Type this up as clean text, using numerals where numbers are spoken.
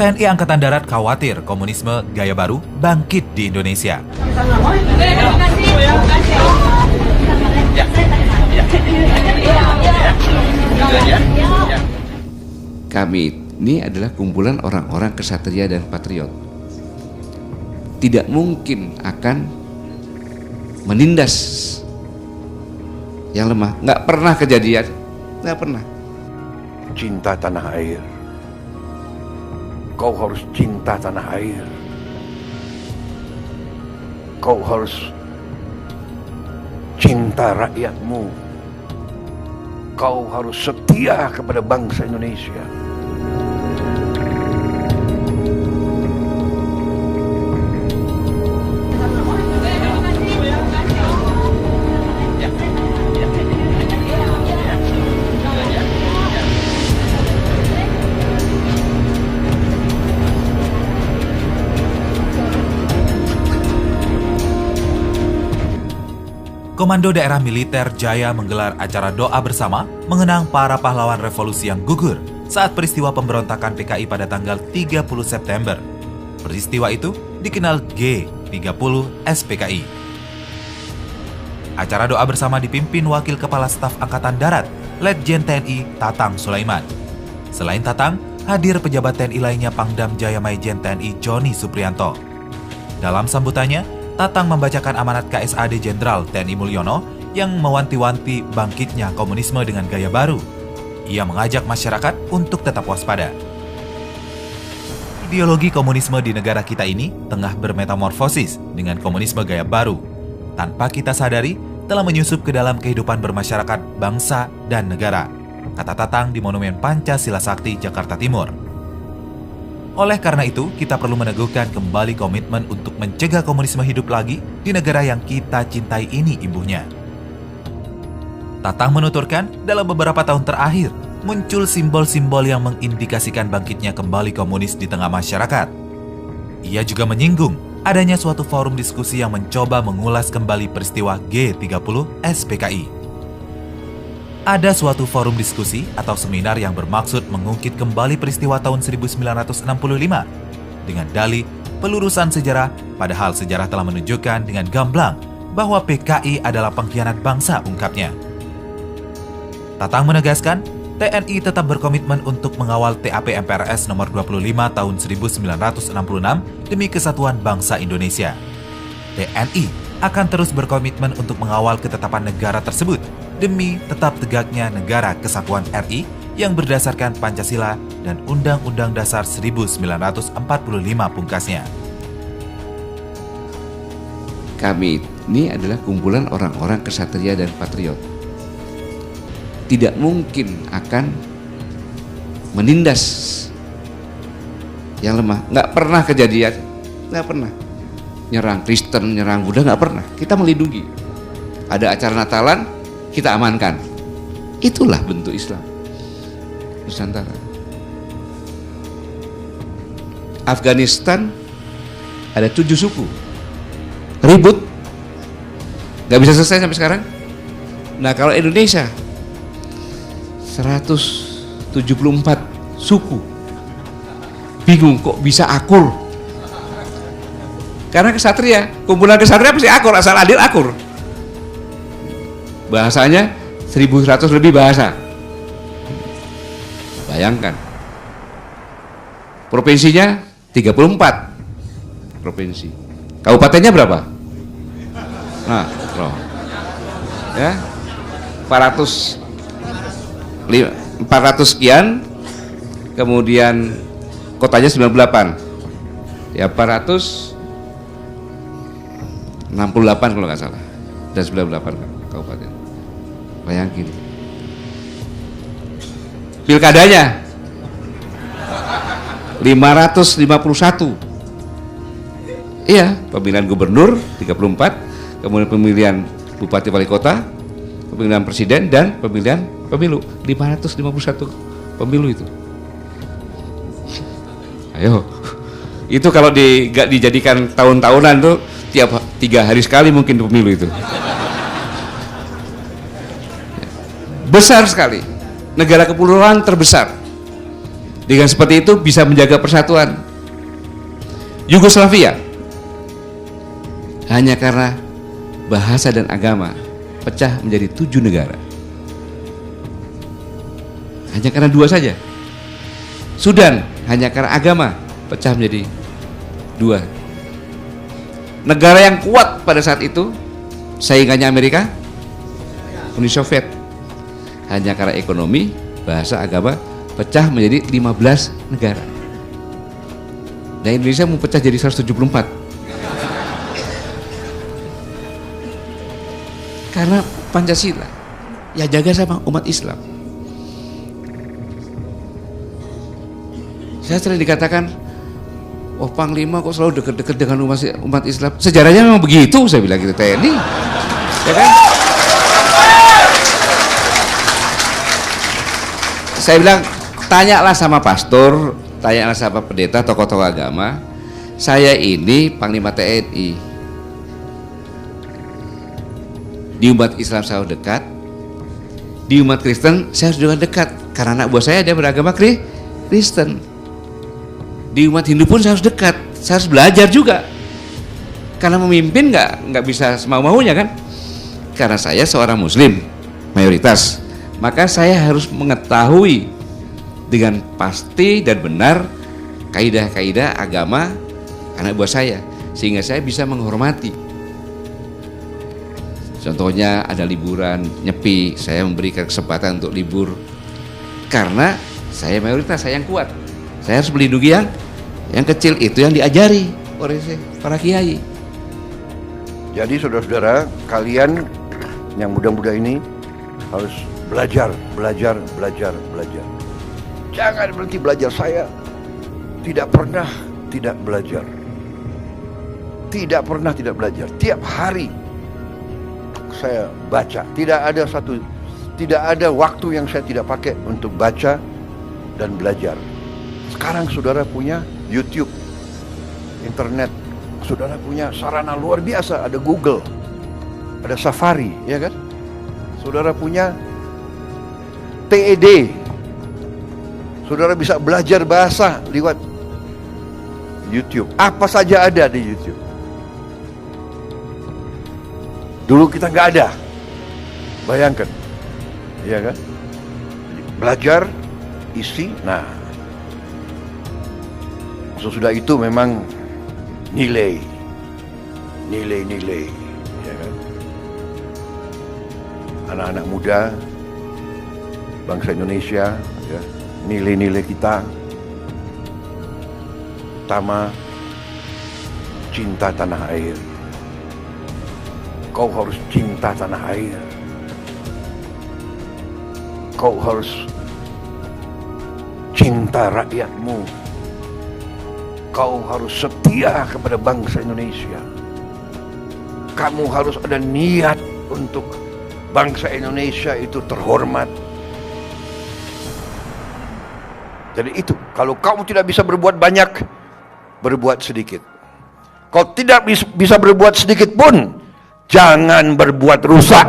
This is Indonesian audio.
TNI Angkatan Darat khawatir komunisme gaya baru bangkit di Indonesia. Kami ini adalah kumpulan orang-orang kesatria dan patriot. Tidak mungkin akan menindas yang lemah. Nggak pernah kejadian, nggak pernah. Cinta tanah air. Kau harus cinta tanah air. Kau harus cinta rakyatmu. Kau harus setia kepada bangsa Indonesia. Komando Daerah Militer Jaya menggelar acara doa bersama mengenang para pahlawan revolusi yang gugur saat peristiwa pemberontakan PKI pada tanggal 30 September. Peristiwa itu dikenal G30 SPKI. Acara doa bersama dipimpin Wakil Kepala Staf Angkatan Darat, Letjen TNI Tatang Sulaiman. Selain Tatang, hadir pejabat TNI lainnya Pangdam Jaya Maijen TNI Joni Supriyanto. Dalam sambutannya, Tatang membacakan amanat KSAD Jenderal TNI Mulyono yang mewanti-wanti bangkitnya komunisme dengan gaya baru. Ia mengajak masyarakat untuk tetap waspada. Ideologi komunisme di negara kita ini tengah bermetamorfosis dengan komunisme gaya baru. Tanpa kita sadari, telah menyusup ke dalam kehidupan bermasyarakat, bangsa, dan negara, kata Tatang di Monumen Pancasila Sakti, Jakarta Timur. Oleh karena itu, kita perlu meneguhkan kembali komitmen untuk mencegah komunisme hidup lagi di negara yang kita cintai ini, imbuhnya. Tatang menuturkan, dalam beberapa tahun terakhir, muncul simbol-simbol yang mengindikasikan bangkitnya kembali komunis di tengah masyarakat. Ia juga menyinggung adanya suatu forum diskusi yang mencoba mengulas kembali peristiwa G30 SPKI. Ada suatu forum diskusi atau seminar yang bermaksud mengungkit kembali peristiwa tahun 1965 dengan dalih pelurusan sejarah, padahal sejarah telah menunjukkan dengan gamblang bahwa PKI adalah pengkhianat bangsa, ungkapnya. Tatang menegaskan, TNI tetap berkomitmen untuk mengawal TAP MPRS nomor 25 tahun 1966 demi kesatuan bangsa Indonesia. TNI akan terus berkomitmen untuk mengawal ketetapan negara tersebut demi tetap tegaknya negara kesatuan RI yang berdasarkan Pancasila dan Undang-Undang Dasar 1945 pungkasnya. Kami ini adalah kumpulan orang-orang kesatria dan patriot. Tidak mungkin akan menindas yang lemah. Nggak pernah kejadian, nggak pernah. Nyerang Kristen, nyerang Buddha, nggak pernah. Kita melindungi. Ada acara Natalan, kita amankan. Itulah bentuk Islam Nusantara. Afghanistan ada 7 suku, ribut, nggak bisa selesai sampai sekarang. Nah, kalau Indonesia 174 suku, bingung kok bisa akur. Karena kesatria, kumpulan kesatria pasti akur, asal adil akur. Bahasanya 1100 lebih bahasa. Bayangkan. Provinsinya 34 provinsi. Kabupatennya berapa? Nah, loh. Ya. 400 sekian. Kemudian kotanya 98. Ya 468 kalau nggak salah. Dan 98 kabupaten. Bayangin. Pilkadanya 551. Iya, pemilihan gubernur 34, kemudian pemilihan bupati wali kota, pemilihan presiden dan pemilihan pemilu 551 pemilu itu. Ayo. Itu kalau nggak dijadikan tahun-tahunan tuh tiap 3 hari sekali mungkin pemilu itu. Besar sekali. Negara kepulauan terbesar Dengan seperti itu bisa menjaga persatuan. Yugoslavia hanya karena bahasa dan agama pecah menjadi 7 negara. Hanya karena 2 saja. Sudan hanya karena agama pecah menjadi 2. Negara yang kuat pada saat itu saingannya Amerika, Uni Soviet, hanya karena ekonomi, bahasa, agama pecah menjadi 15 negara. Nah, Indonesia mau pecah jadi 174 karena Pancasila ya jaga sama umat Islam. Saya sering dikatakan, oh Panglima kok selalu dekat-dekat dengan umat Islam. Sejarahnya memang begitu, saya bilang gitu, TNI, ya kan? Saya bilang, tanyalah sama pastor, tanyalah sama pendeta, tokoh-tokoh agama. Saya ini Panglima TNI. Di umat Islam saya dekat, di umat Kristen saya juga dekat, karena anak buah saya dia beragama Kristen. Di umat Hindu pun saya harus dekat, saya harus belajar juga. Karena memimpin nggak bisa semau-maunya kan? Karena saya seorang Muslim mayoritas, maka saya harus mengetahui dengan pasti dan benar kaidah-kaidah agama anak buah saya, sehingga saya bisa menghormati. Contohnya ada liburan, nyepi, saya memberikan kesempatan untuk libur karena saya mayoritas, saya yang kuat. Saya harus melindungi yang kecil, itu yang diajari oleh para kiai. Jadi saudara-saudara, kalian yang muda-muda ini harus belajar. Jangan berhenti belajar. Saya tidak pernah tidak belajar. Tiap hari saya baca. Tidak ada waktu yang saya tidak pakai untuk baca dan belajar. Sekarang saudara punya YouTube, internet, saudara punya sarana luar biasa, ada Google, ada Safari, ya kan? Saudara punya TED, saudara bisa belajar bahasa lewat YouTube. Apa saja ada di YouTube. Dulu kita nggak ada, bayangkan, ya kan? Belajar, isi, nah. Sesudah itu memang nilai, ya kan? Anak-anak muda, bangsa Indonesia, ya, nilai-nilai kita, pertama, cinta tanah air. Kau harus cinta tanah air. Kau harus cinta rakyatmu. Kau harus setia kepada bangsa Indonesia. Kamu harus ada niat untuk bangsa Indonesia itu terhormat. Jadi itu, kalau kamu tidak bisa berbuat banyak, berbuat sedikit. Kalau tidak bisa berbuat sedikit pun, jangan berbuat rusak.